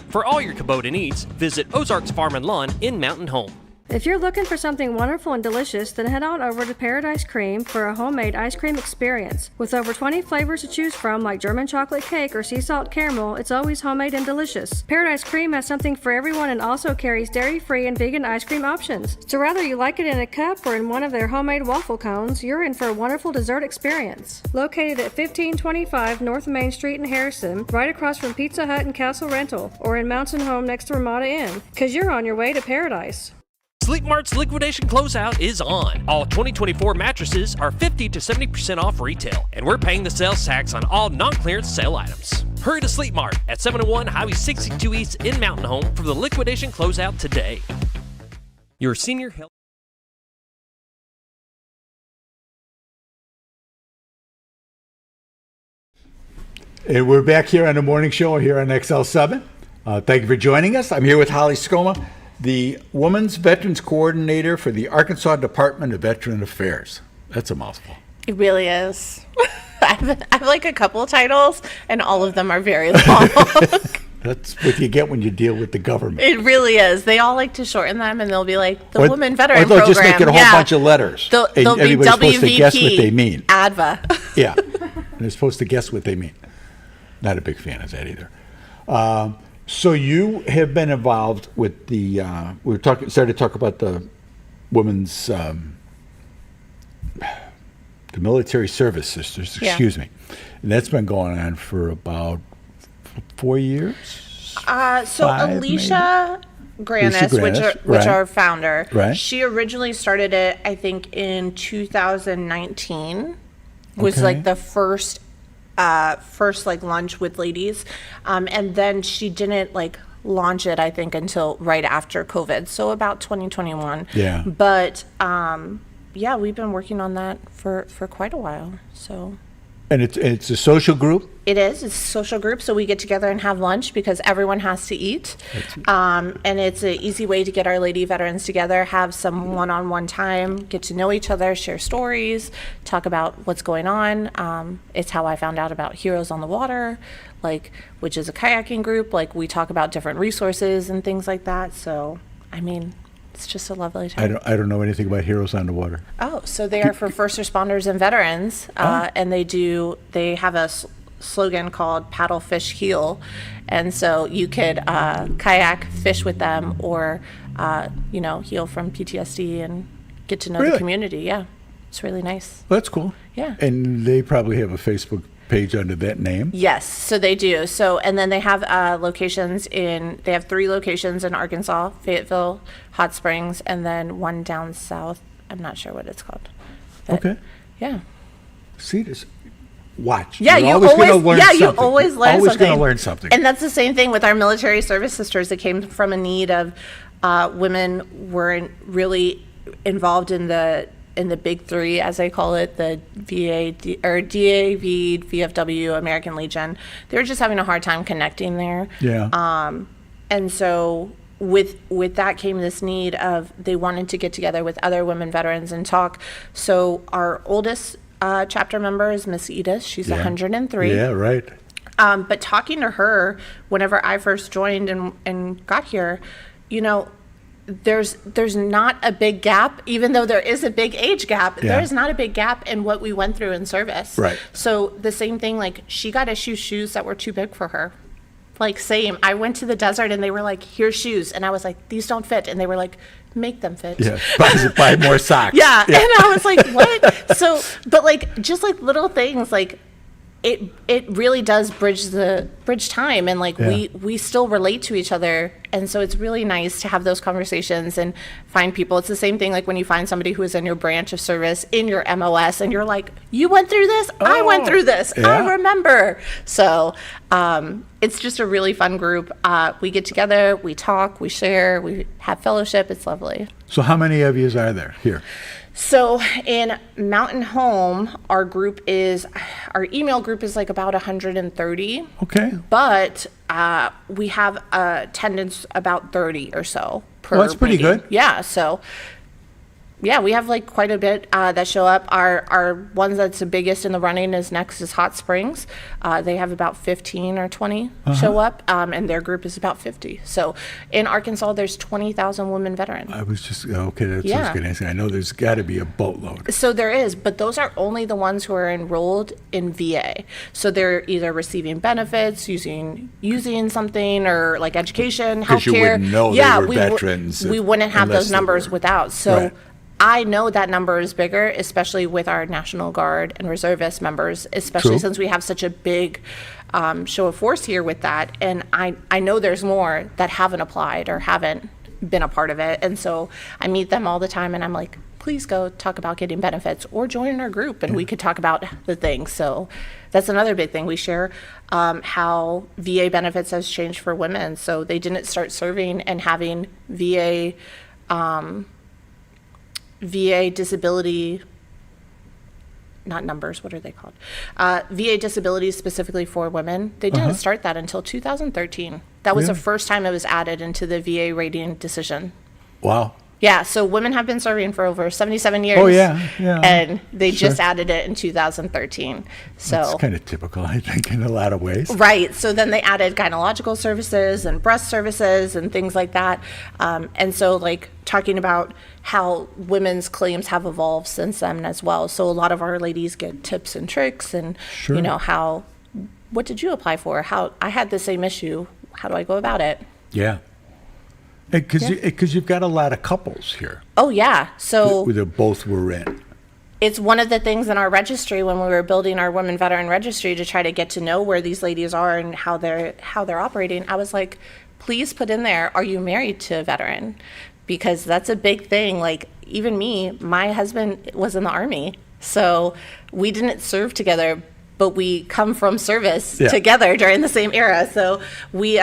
For all your Kubota needs, visit Ozarks Farm and Lawn in Mountain Home. If you're looking for something wonderful and delicious, then head on over to Paradise Cream for a homemade ice cream experience. With over 20 flavors to choose from, like German chocolate cake or sea salt caramel, it's always homemade and delicious. Paradise Cream has something for everyone and also carries dairy-free and vegan ice cream options. So whether you like it in a cup or in one of their homemade waffle cones, you're in for a wonderful dessert experience. Located at 1525 North Main Street in Harrison, right across from Pizza Hut and Castle Rental, or in Mountain Home next to Ramada Inn, because you're on your way to paradise. Sleep Mart's liquidation closeout is on. All 2024 mattresses are 50 to 70% off retail, and we're paying the sales tax on all non-clearance sale items. Hurry to Sleep Mart at 701 Highway 62 East in Mountain Home for the liquidation closeout today. Your senior health. And we're back here on the morning show here on XL7. Thank you for joining us. I'm here with Hollie Scoma the Women's Veterans Coordinator for the Arkansas Department of Veteran Affairs. That's a mouthful. It really is. I have like a couple of titles, and all of them are very long. That's what you get when you deal with the government. It really is. They all like to shorten them, and they'll be like the Women Veteran Or they'll Program. just make it a whole bunch of letters. They'll be everybody's supposed to guess what they mean. ADVA. Yeah, they're supposed to guess what they mean. Not a big fan of that either. So you have been involved with the. We started to talk about the women's, the military service sisters. Excuse me, and that's been going on for about 4 years. So Alicia Granis, which our founder, she originally started it, I think, in 2019. Was like the first like lunch with ladies, and then she didn't like launch it, I think, until right after COVID, so about 2021. Yeah. But yeah, we've been working on that for quite a while. So. And it's a social group? It's a social group, so we get together and have lunch because everyone has to eat. And it's an easy way to get our lady veterans together, have some one-on-one time, get to know each other, share stories, talk about what's going on. It's how I found out about Heroes on the Water, which is a kayaking group. We talk about different resources and things like that. So, I mean, it's just a lovely time. I don't know anything about Heroes on the Water. Oh, so they are for first responders and veterans, and they have a slogan called Paddle, Fish, Heal, and so you could kayak, fish with them, or heal from PTSD and get to know the community. Yeah, it's really nice. Well, that's cool. Yeah, and they probably have a Facebook page under that name. Yes, so they do. So, and then they have they have 3 locations in Arkansas: Fayetteville, Hot Springs, and then one down south. I'm not sure what it's called. But, okay. Yeah. See this. Watch. Yeah, you always learn something. You always learn always something. Going to learn something. And that's the same thing with our military service sisters. It came from a need of women weren't really involved in the big 3, as I call it, the DAV, VFW, American Legion. They were just having a hard time connecting there. Yeah. And so with that came this need of they wanted to get together with other women veterans and talk. So our oldest chapter member is Miss Edith. She's 103. Yeah, right. But talking to her whenever I first joined and got here, there's not a big gap, even though there is a big age gap. Yeah. There's not a big gap in what we went through in service. Right. So the same thing, she got issued shoes that were too big for her. Same. I went to the desert and they were like, here's shoes. And I was like, these don't fit. And they were like, make them fit. Yeah, buy more socks. Yeah. And I was like, what? So, but just little things, it really does bridge time, and we still relate to each other, and so it's really nice to have those conversations and find people. It's the same thing when you find somebody who is in your branch of service in your MOS and you're like, you went through this, I went through this, I remember. So it's just a really fun group. We get together, we talk, we share, we have fellowship. It's lovely. So how many of you are there here? So in Mountain Home, our email group is about 130. Okay. But we have attendance about 30 or so per Well, that's pretty meeting. good. Yeah. So yeah, we have quite a bit that show up. Our ones that's the biggest in the running is Hot Springs. They have about 15 or 20 show up, and their group is about 50. So in Arkansas, there's 20,000 women veterans. I was just, okay, that's what I was going to say. I know there's got to be a boatload. So there is, but those are only the ones who are enrolled in VA. So they're either receiving benefits, using something, or education, healthcare. Because you wouldn't know they were veterans. We wouldn't have those numbers without. So. Right. I know that number is bigger, especially with our National Guard and reservist members, especially since we have such a big show of force here with that. And I know there's more that haven't applied or haven't been a part of it. And so I meet them all the time and I'm like, please go talk about getting benefits or join our group and we could talk about the things. So that's another big thing. We share how VA benefits has changed for women. So they didn't start serving and having VA disability, not numbers, what are they called? VA disabilities specifically for women. They didn't start that until 2013. That was the Really? first time it was added into the VA rating decision. Wow. Yeah, so women have been serving for over 77 years. Oh, yeah, yeah. And they Sure. just added it in 2013. So That's kind of typical, I think, in a lot of ways. Right. So then they added gynecological services and breast services and things like that. And so, like, talking about how women's claims have evolved since then as well. So a lot of our ladies get tips and tricks and, Sure. you know, what did you apply for? How I had the same issue. How do I go about it? Yeah. Because you've got a lot of couples here Oh, yeah. So that both were in. it's one of the things in our registry when we were building our women veteran registry to try to get to know where these ladies are and how they're operating. I was like, please put in there, are you married to a veteran? Because that's a big thing. Like, even me, my husband was in the Army, so we didn't serve together, but we come from service together during the same era. So we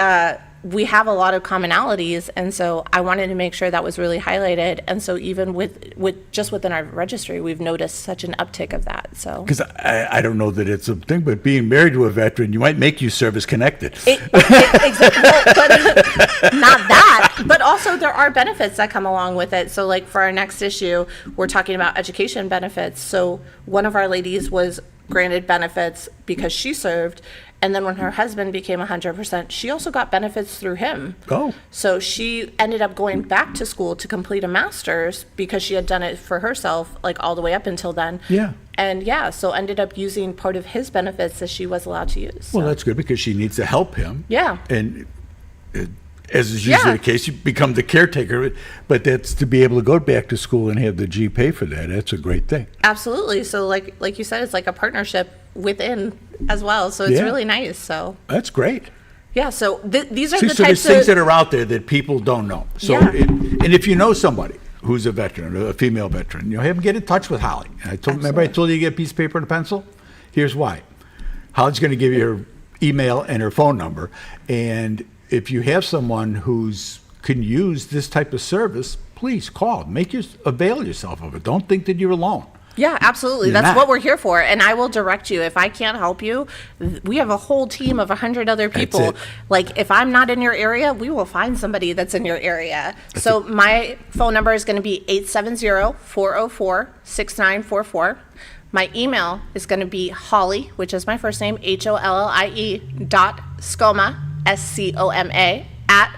have a lot of commonalities, and so I wanted to make sure that was really highlighted. And so even with just within our registry, we've noticed such an uptick of that. So Because I don't know that it's a thing, but being married to a veteran, you might make you service connected. Exactly, but not that. But also there are benefits that come along with it. So like for our next issue, we're talking about education benefits. So one of our ladies was granted benefits because she served. And then when her husband became 100%, she also got benefits through him. Oh. So she ended up going back to school to complete a master's because she had done it for herself, like all the way up until then. Yeah. And yeah, so ended up using part of his benefits that she was allowed to use. Well, that's good because she needs to help him. Yeah. And as is usually the case, you become the caretaker, but that's to be able to go back to school and have the G pay for that. That's a great thing. Absolutely. So like you said, it's like a partnership within as well. So it's Yeah. really nice. So That's great. yeah, so these are See, the so there's types things of that are out there that people don't know. So, Yeah. and if you know somebody who's a veteran, a female veteran, have them get in touch with Hollie. And remember I told you to get a piece of paper and a pencil? Here's why. Hollie's going to give you her email and her phone number. And if you have someone can use this type of service, please call. Avail yourself of it. Don't think that you're alone. Yeah, absolutely. You're That's not. what we're here for. And I will direct you. If I can't help you, we have a whole team of 100 other people. it. Like, if I'm not in your area, we will find somebody that's in your area. So my phone number is going to be 870-404-6944. My email is going to be Hollie, which is my first name, HOLLIE .Scoma, SCOMA, at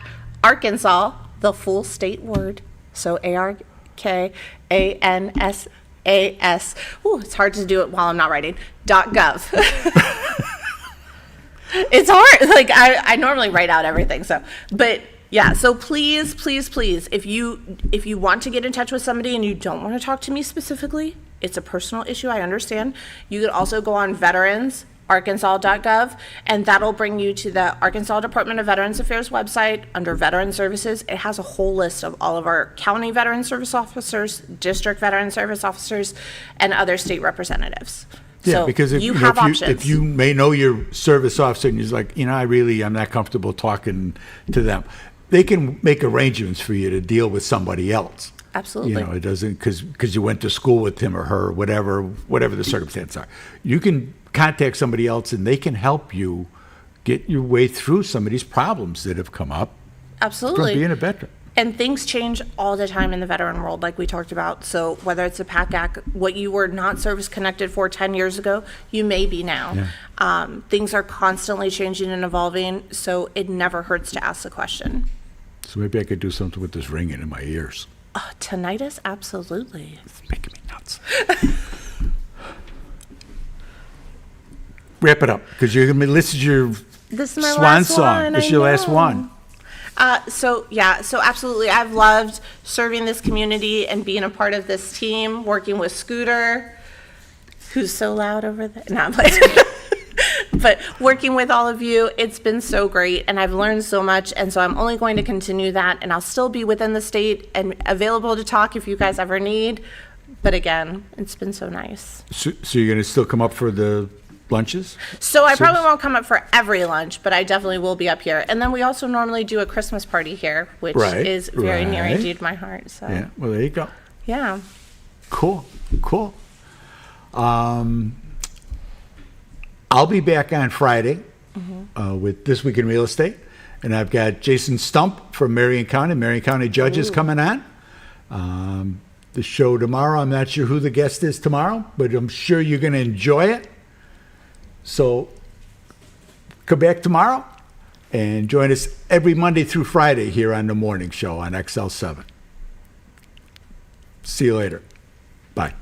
Arkansas, the full state word. So ARKANSAS. Ooh, it's hard to do it while I'm not writing. .gov. It's hard. Like I normally write out everything. So, but yeah. So please, please, please, if you want to get in touch with somebody and you don't want to talk to me specifically, it's a personal issue. I understand. You could also go on veterans.arkansas.gov, and that'll bring you to the Arkansas Department of Veterans Affairs website under Veteran Services. It has a whole list of all of our county veteran service officers, district veteran service officers, and other state representatives. Yeah, So because you have options. if you may know your service officer and you're like, I'm not comfortable talking to them, they can make arrangements for you to deal with somebody else. Absolutely. It doesn't because you went to school with him or her, whatever the circumstances are. You can contact somebody else and they can help you get your way through some of these problems that have come up Absolutely. from being a veteran. And things change all the time in the veteran world, like we talked about. So whether it's a PAC Act, what you were not service connected for 10 years ago, you may be now. Yeah. Things are constantly changing and evolving, so it never hurts to ask the question. So maybe I could do something with this ringing in my ears. Tinnitus? Absolutely. It's making me nuts. Wrap it up, because this is your This is my swan last song. one. This is I your last know. one. So absolutely. I've loved serving this community and being a part of this team, working with Scooter, who's so loud over there. No, I'm playing. But working with all of you, it's been so great, and I've learned so much, and so I'm only going to continue that, and I'll still be within the state and available to talk if you guys ever need. But again, it's been so nice. So you're going to still come up for the lunches? So I probably won't come up for every lunch, but I definitely will be up here. And then we also normally do a Christmas party here, which is very near and dear to my heart. So Yeah, well, there you go. yeah. Cool. I'll be back on Friday with This Week in Real Estate, And I've got Jason Stump from Marion County Judges coming on. The show tomorrow, I'm not sure who the guest is tomorrow, but I'm sure you're going to enjoy it. So come back tomorrow and join us every Monday through Friday here on the morning show on XL7. See you later. Bye.